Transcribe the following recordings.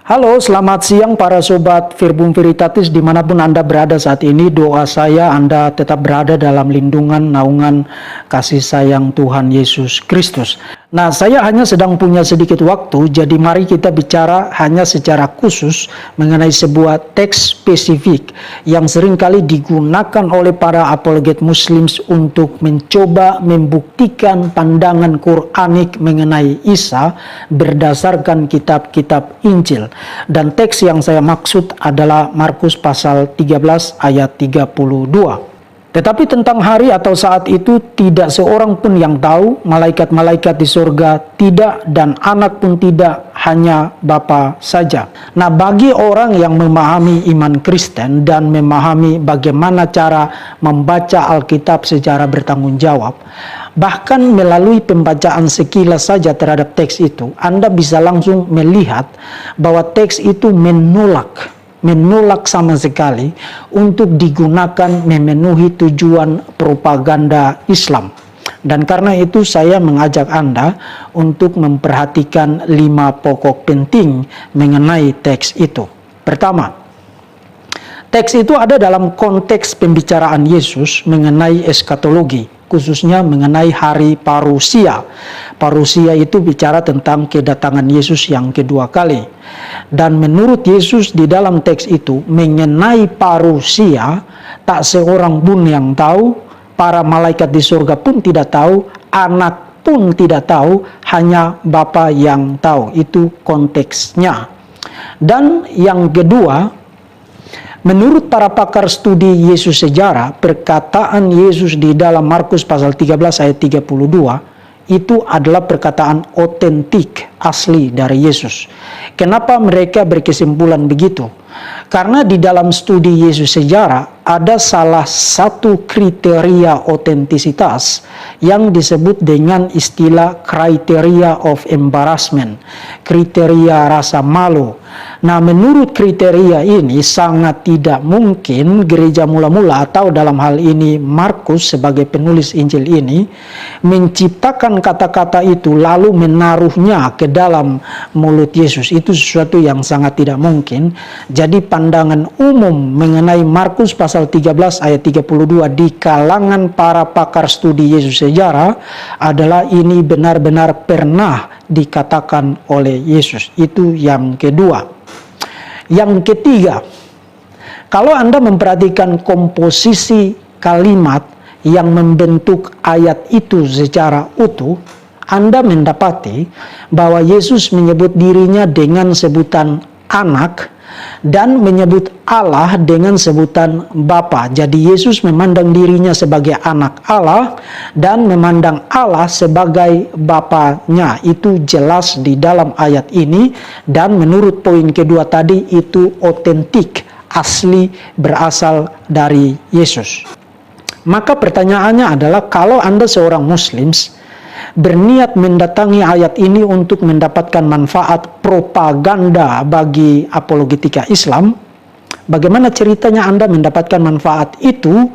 Halo, selamat siang para sobat Verbum Veritatis dimanapun Anda berada saat ini. Doa saya Anda tetap berada dalam lindungan, naungan, kasih sayang Tuhan Yesus Kristus. Nah, saya hanya sedang punya sedikit waktu, jadi mari kita bicara hanya secara khusus mengenai sebuah teks spesifik yang seringkali digunakan oleh para apologet Muslims untuk mencoba membuktikan pandangan Quranik mengenai Isa berdasarkan kitab-kitab Injil. Dan teks yang saya maksud adalah Markus pasal 13 ayat 32. Tetapi tentang hari atau saat itu tidak seorang pun yang tahu, malaikat-malaikat di surga tidak, dan anak pun tidak, hanya Bapa saja. Nah, bagi orang yang memahami iman Kristen dan memahami bagaimana cara membaca Alkitab secara bertanggung jawab, bahkan melalui pembacaan sekilas saja terhadap teks itu, Anda bisa langsung melihat bahwa teks itu menolak sama sekali untuk digunakan memenuhi tujuan propaganda Islam. Dan karena itu saya mengajak Anda untuk memperhatikan 5 pokok penting mengenai teks itu. Pertama, teks itu ada dalam konteks pembicaraan Yesus mengenai eskatologi, khususnya mengenai hari parusia. Parusia itu bicara tentang kedatangan Yesus yang kedua kali. Dan menurut Yesus di dalam teks itu mengenai parusia, tak seorang pun yang tahu, para malaikat di surga pun tidak tahu, anak pun tidak tahu, hanya Bapa yang tahu. Itu konteksnya. Dan yang kedua, menurut para pakar studi Yesus sejarah, perkataan Yesus di dalam Markus pasal 13 ayat 32 itu adalah perkataan otentik, asli dari Yesus. Kenapa mereka berkesimpulan begitu? Karena di dalam studi Yesus sejarah ada salah satu kriteria otentisitas yang disebut dengan istilah criteria of embarrassment, kriteria rasa malu. Nah, menurut kriteria ini sangat tidak mungkin gereja mula-mula atau dalam hal ini Markus sebagai penulis Injil ini menciptakan kata-kata itu lalu menaruhnya ke dalam mulut Yesus. Itu sesuatu yang sangat tidak mungkin. Jadi pandangan umum mengenai Markus pasal 13 ayat 32 di kalangan para pakar studi Yesus sejarah adalah ini benar-benar pernah dikatakan oleh Yesus. Itu yang kedua. Yang ketiga, kalau Anda memperhatikan komposisi kalimat yang membentuk ayat itu secara utuh, Anda mendapati bahwa Yesus menyebut dirinya dengan sebutan anak dan menyebut Allah dengan sebutan Bapa. Jadi Yesus memandang dirinya sebagai anak Allah dan memandang Allah sebagai Bapanya. Itu jelas di dalam ayat ini, dan menurut poin kedua tadi itu otentik, asli, berasal dari Yesus. Maka pertanyaannya adalah, kalau Anda seorang Muslims berniat mendatangi ayat ini untuk mendapatkan manfaat propaganda bagi apologetika Islam, bagaimana ceritanya Anda mendapatkan manfaat itu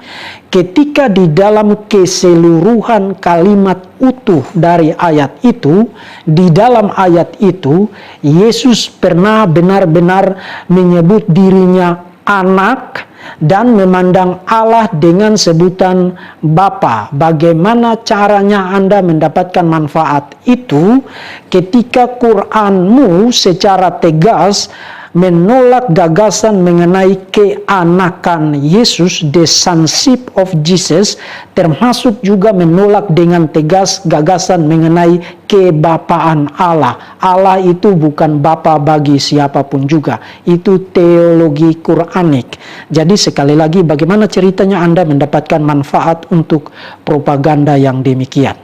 ketika di dalam keseluruhan kalimat utuh dari ayat itu, di dalam ayat itu Yesus pernah benar-benar menyebut dirinya anak dan memandang Allah dengan sebutan Bapa. Bagaimana caranya Anda mendapatkan manfaat itu ketika Quranmu secara tegas menolak gagasan mengenai keanakan Yesus, the sonship of Jesus, termasuk juga menolak dengan tegas gagasan mengenai kebapaan Allah. Allah itu bukan Bapa bagi siapapun juga. Itu teologi Quranik. Jadi sekali lagi, bagaimana ceritanya Anda mendapatkan manfaat untuk propaganda yang demikian?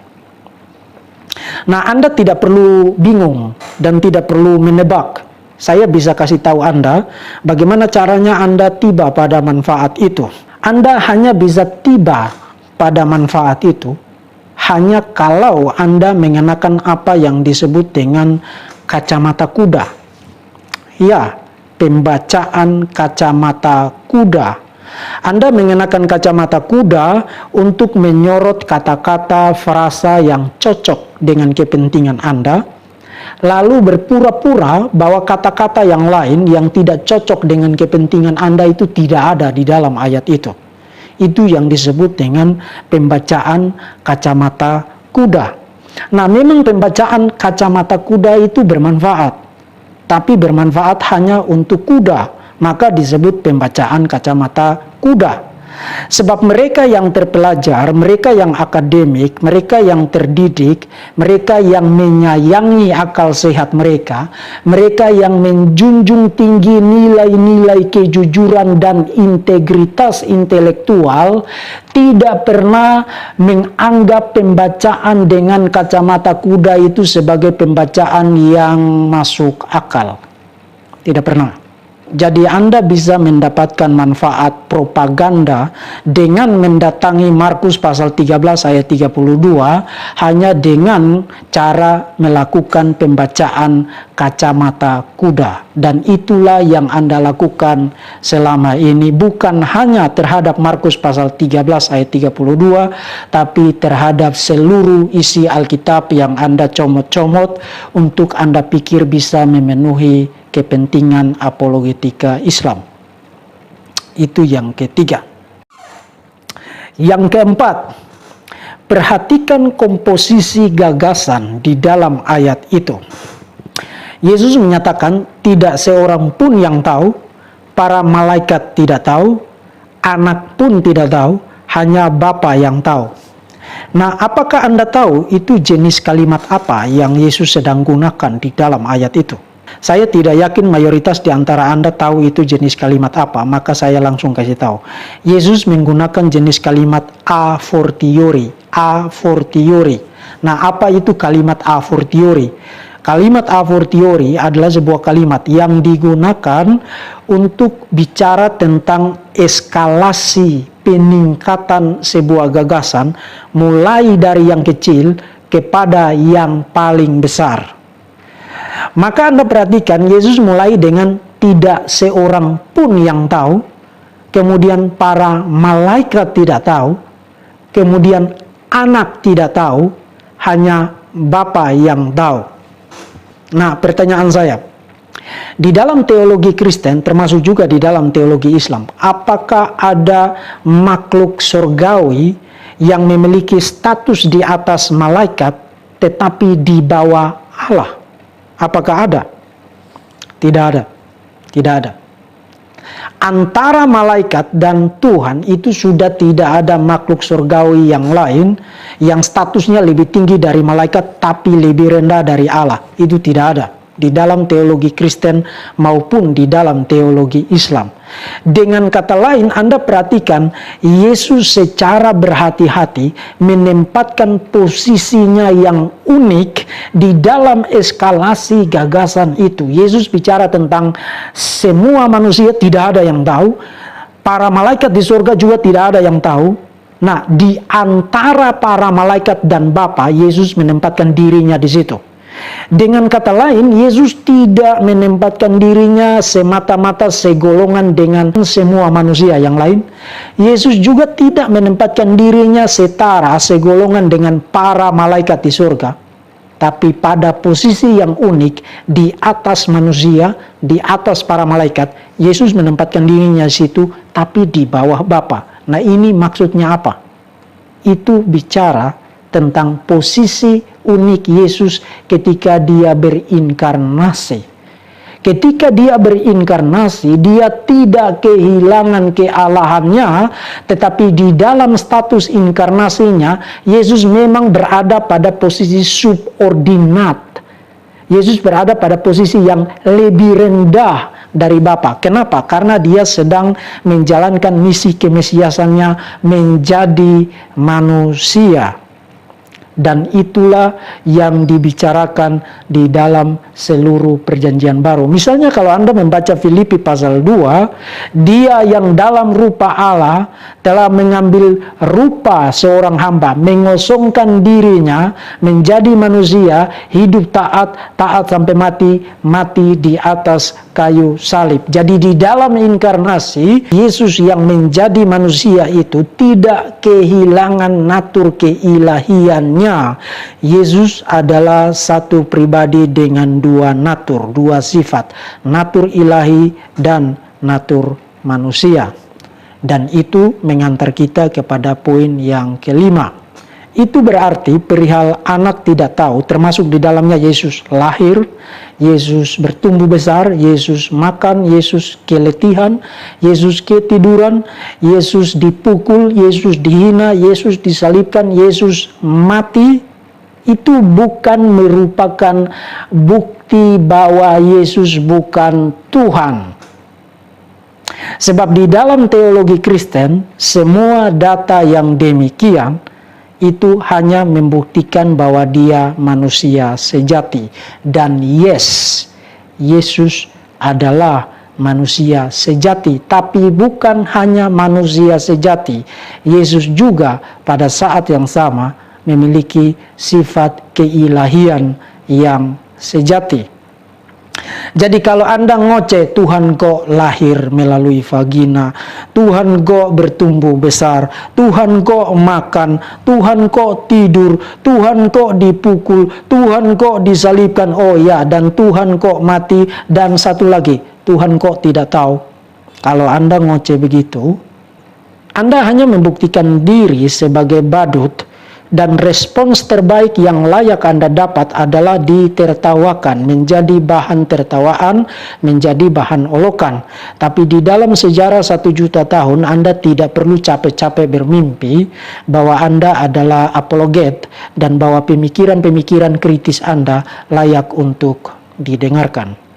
Nah, Anda tidak perlu bingung dan tidak perlu menebak. Saya bisa kasih tahu Anda bagaimana caranya Anda tiba pada manfaat itu. Anda hanya bisa tiba pada manfaat itu hanya kalau Anda mengenakan apa yang disebut dengan kacamata kuda. Ya, pembacaan kacamata kuda. Anda mengenakan kacamata kuda untuk menyorot kata-kata frasa yang cocok dengan kepentingan Anda. lalu berpura-pura bahwa kata-kata yang lain yang tidak cocok dengan kepentingan Anda itu tidak ada di dalam ayat itu. Itu yang disebut dengan pembacaan kacamata kuda. Nah, memang pembacaan kacamata kuda itu bermanfaat, tapi bermanfaat hanya untuk kuda, maka disebut pembacaan kacamata kuda. Sebab mereka yang terpelajar, mereka yang akademik, mereka yang terdidik, mereka yang menyayangi akal sehat mereka, mereka yang menjunjung tinggi nilai-nilai kejujuran dan integritas intelektual, tidak pernah menganggap pembacaan dengan kacamata kuda itu sebagai pembacaan yang masuk akal. Tidak pernah. Jadi Anda bisa mendapatkan manfaat propaganda dengan mendatangi Markus pasal 13 ayat 32 hanya dengan cara melakukan pembacaan kacamata kuda. Dan itulah yang Anda lakukan selama ini, bukan hanya terhadap Markus pasal 13 ayat 32, tapi terhadap seluruh isi Alkitab yang Anda comot-comot untuk Anda pikir bisa memenuhi kepentingan apologetika Islam. Itu yang ketiga. Yang keempat, perhatikan komposisi gagasan di dalam ayat itu. Yesus menyatakan tidak seorang pun yang tahu, para malaikat tidak tahu, anak pun tidak tahu, hanya Bapa yang tahu. Nah, apakah Anda tahu itu jenis kalimat apa yang Yesus sedang gunakan di dalam ayat itu? Saya tidak yakin mayoritas di antara Anda tahu itu jenis kalimat apa, maka saya langsung kasih tahu. Yesus menggunakan jenis kalimat a fortiori, a fortiori. Nah, apa itu kalimat a fortiori? Kalimat a fortiori adalah sebuah kalimat yang digunakan untuk bicara tentang eskalasi peningkatan sebuah gagasan, mulai dari yang kecil kepada yang paling besar. Maka Anda perhatikan, Yesus mulai dengan tidak seorang pun yang tahu, kemudian para malaikat tidak tahu, kemudian anak tidak tahu, hanya Bapa yang tahu. Nah, pertanyaan saya, di dalam teologi Kristen, termasuk juga di dalam teologi Islam, apakah ada makhluk surgawi yang memiliki status di atas malaikat tetapi di bawah Allah? Apakah ada? Tidak ada. Tidak ada. Antara malaikat dan Tuhan itu sudah tidak ada makhluk surgawi yang lain yang statusnya lebih tinggi dari malaikat tapi lebih rendah dari Allah. Itu tidak ada di dalam teologi Kristen maupun di dalam teologi Islam. Dengan kata lain, Anda perhatikan Yesus secara berhati-hati menempatkan posisinya yang unik di dalam eskalasi gagasan itu. Yesus bicara tentang semua manusia tidak ada yang tahu, para malaikat di surga juga tidak ada yang tahu. Nah, di antara para malaikat dan Bapa, Yesus menempatkan dirinya di situ. Dengan kata lain, Yesus tidak menempatkan dirinya semata-mata segolongan dengan semua manusia yang lain. Yesus juga tidak menempatkan dirinya setara segolongan dengan para malaikat di surga. Tapi pada posisi yang unik, di atas manusia, di atas para malaikat, Yesus menempatkan dirinya di situ, tapi di bawah Bapa. Nah, ini maksudnya apa? Itu bicara tentang posisi unik Yesus ketika dia berinkarnasi. Ketika dia berinkarnasi, dia tidak kehilangan kealahannya, tetapi di dalam status inkarnasinya, Yesus memang berada pada posisi subordinat. Yesus berada pada posisi yang lebih rendah dari Bapa. Kenapa? Karena dia sedang menjalankan misi kemesiasannya menjadi manusia. Dan itulah yang dibicarakan di dalam seluruh perjanjian baru. Misalnya kalau Anda membaca Filipi pasal 2, dia yang dalam rupa Allah telah mengambil rupa seorang hamba, mengosongkan dirinya menjadi manusia, hidup taat sampai mati di atas kayu salib. Jadi di dalam inkarnasi, Yesus yang menjadi manusia itu tidak kehilangan natur keilahiannya. Artinya, Yesus adalah satu pribadi dengan dua natur, dua sifat, natur ilahi dan natur manusia. Dan itu mengantar kita kepada poin yang kelima. Itu berarti perihal anak tidak tahu, termasuk di dalamnya Yesus lahir, Yesus bertumbuh besar, Yesus makan, Yesus keletihan, Yesus ketiduran, Yesus dipukul, Yesus dihina, Yesus disalibkan, Yesus mati. Itu bukan merupakan bukti bahwa Yesus bukan Tuhan. Sebab di dalam teologi Kristen, semua data yang demikian itu hanya membuktikan bahwa dia manusia sejati. Dan Yesus adalah manusia sejati. Tapi bukan hanya manusia sejati. Yesus juga pada saat yang sama memiliki sifat keilahian yang sejati. Jadi kalau Anda ngoceh Tuhan kok lahir melalui vagina, Tuhan kok bertumbuh besar, Tuhan kok makan, Tuhan kok tidur, Tuhan kok dipukul, Tuhan kok disalibkan, oh ya, dan Tuhan kok mati, dan satu lagi, Tuhan kok tidak tahu. Kalau Anda ngoceh begitu, Anda hanya membuktikan diri sebagai badut. Dan respons terbaik yang layak Anda dapat adalah ditertawakan, menjadi bahan tertawaan, menjadi bahan olokan. Tapi di dalam sejarah 1.000.000 tahun, Anda tidak perlu capek-capek bermimpi bahwa Anda adalah apologet dan bahwa pemikiran-pemikiran kritis Anda layak untuk didengarkan.